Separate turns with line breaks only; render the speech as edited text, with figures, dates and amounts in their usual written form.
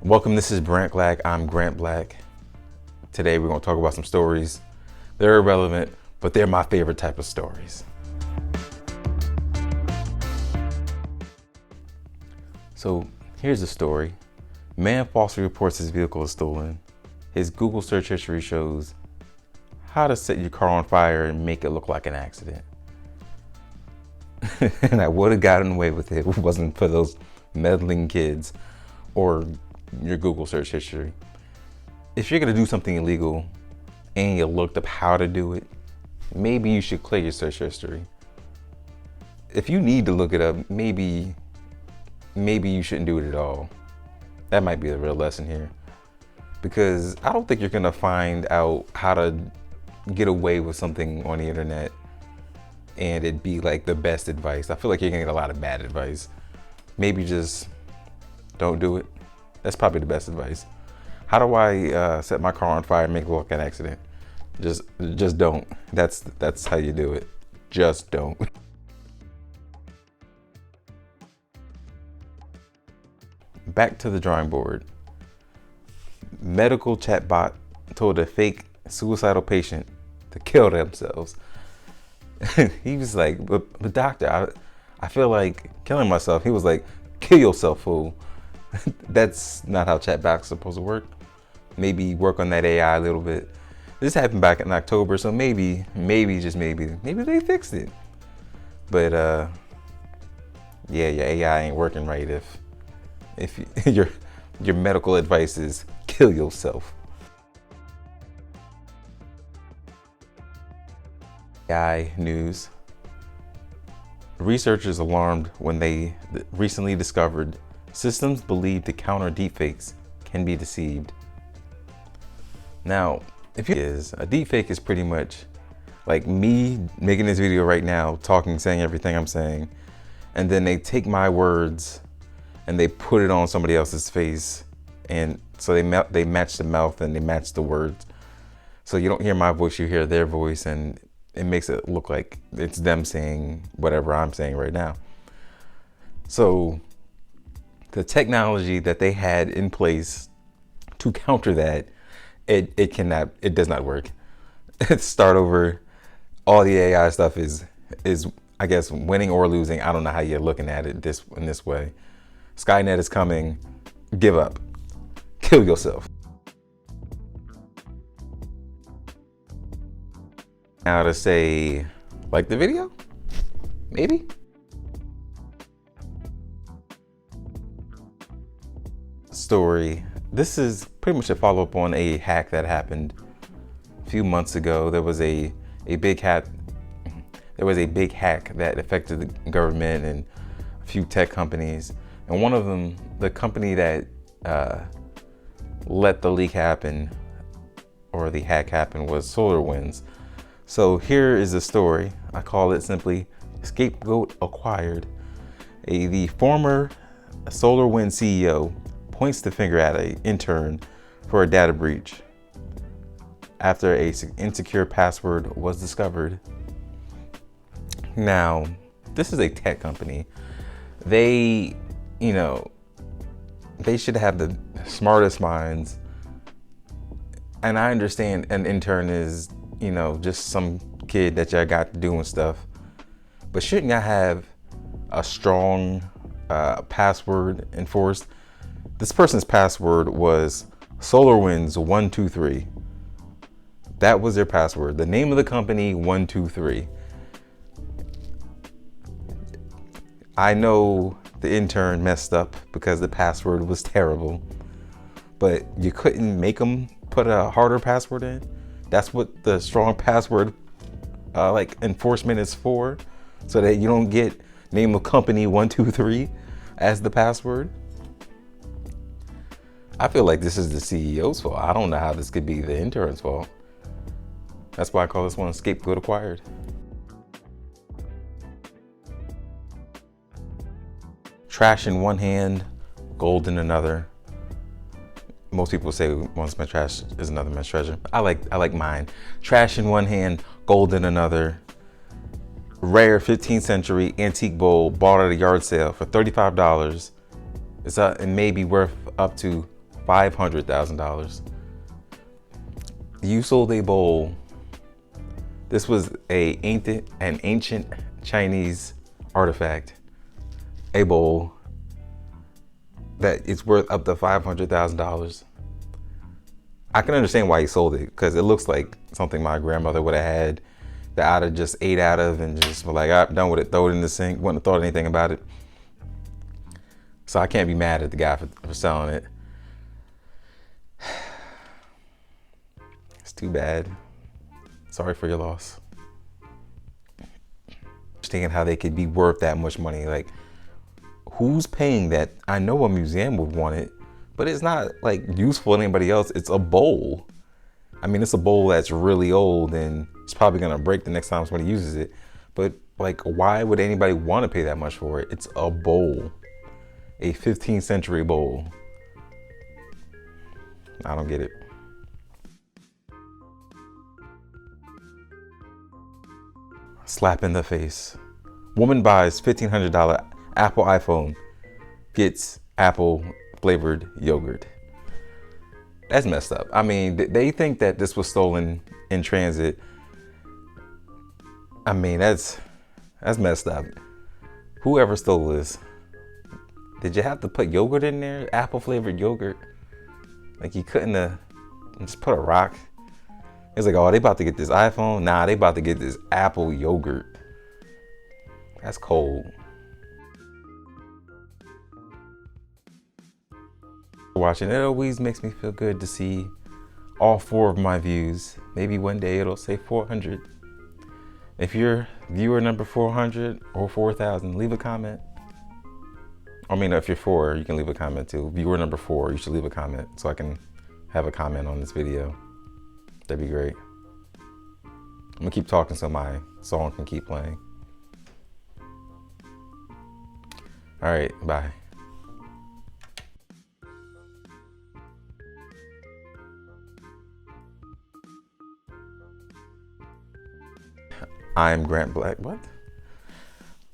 Welcome, this is Brant Black. I'm Grant Black. Today we're going to talk about some stories. They're irrelevant, but they're my favorite type of stories. So here's the story. Man falsely reports his vehicle is stolen. His Google search history shows how to set your car on fire and make it look like an accident. And I would have gotten away with it if it wasn't for those meddling kids or your Google search history. If you're gonna do something illegal and you looked up how to do it, maybe you should clear your search history. If you need to look it up, maybe you shouldn't do it at all. That might be the real lesson here. Because I don't think you're gonna find out how to get away with something on the internet and it'd be like the best advice. I feel like you're gonna get a lot of bad advice. Maybe just don't do it. That's probably the best advice. How do I set my car on fire and make it look like an accident? Just don't. That's how you do it. Just don't. Back to the drawing board. Medical chatbot told a fake suicidal patient to kill themselves. He was like, but doctor, I feel like killing myself. He was like, kill yourself, fool. That's not how chatbots are supposed to work. Maybe work on that AI a little bit. This happened back in October, so maybe they fixed it. But yeah, your AI ain't working right if your medical advice is kill yourself. AI news. Researchers alarmed when they recently discovered systems believed to counter deepfakes can be deceived. Now, a deepfake is pretty much like me making this video right now, talking, saying everything I'm saying, and then they take my words and they put it on somebody else's face, and so they match the mouth and they match the words. So you don't hear my voice, you hear their voice, and it makes it look like it's them saying whatever I'm saying right now. So the technology that they had in place to counter that, it does not work. Start over. All the AI stuff is I guess winning or losing. I don't know how you're looking at it in this way. Skynet is coming. Give up. Kill yourself. Now to say, like the video? Maybe? Story. This is pretty much a follow-up on a hack that happened a few months ago. There was a big hack that affected the government and a few tech companies. And one of them, the company that let the leak happen or the hack happen, was SolarWinds. So here is the story. I call it simply Scapegoat Acquired. The former SolarWinds CEO points the finger at an intern for a data breach after an insecure password was discovered. Now, this is a tech company. They should have the smartest minds. And I understand an intern is, just some kid that y'all got doing stuff. But shouldn't y'all have a strong password enforced? This person's password was SolarWinds 123. That was their password. The name of the company, 123. I know the intern messed up because the password was terrible, but you couldn't make them put a harder password in. That's what the strong password enforcement is for, so that you don't get name of company 123 as the password. I feel like this is the CEO's fault. I don't know how this could be the intern's fault. That's why I call this one Scapegoat Acquired. Trash in one hand, gold in another. Most people say one man's trash is another man's treasure. I like mine. Trash in one hand, gold in another. Rare 15th century antique bowl bought at a yard sale for $35. It may be worth up to $500,000. You sold a bowl. This was an ancient Chinese artifact, a bowl that is worth up to $500,000. I can understand why he sold it, because it looks like something my grandmother would have had that I'd have just ate out of and just was like, I'm done with it, throw it in the sink, wouldn't have thought anything about it. So I can't be mad at the guy for selling it. It's too bad. Sorry for your loss. Just thinking how they could be worth that much money. Like, who's paying that? I know a museum would want it, but it's not like useful to anybody else. It's a bowl. I mean, it's a bowl that's really old and it's probably gonna break the next time somebody uses it. But like, why would anybody want to pay that much for it? It's a bowl, a 15th century bowl. I don't get it. Slap in the face. Woman buys $1,500 Apple iPhone, gets Apple flavored yogurt. That's messed up. I mean, they think that this was stolen in transit. I mean, that's messed up. Whoever stole this, did you have to put yogurt in there? Apple flavored yogurt? Like, you couldn't have just put a rock? It's like, oh, they about to get this iPhone? Nah, they about to get this Apple yogurt. That's cold. Watching it always makes me feel good to see all 4 of my views. Maybe one day it'll say 400. If you're viewer number 400 or 4,000, leave a comment. I mean, if you're 4, you can leave a comment too. Viewer number 4, you should leave a comment so I can have a comment on this video. That'd be great. I'm gonna keep talking so my song can keep playing. All right, bye. I'm Grant Black. What?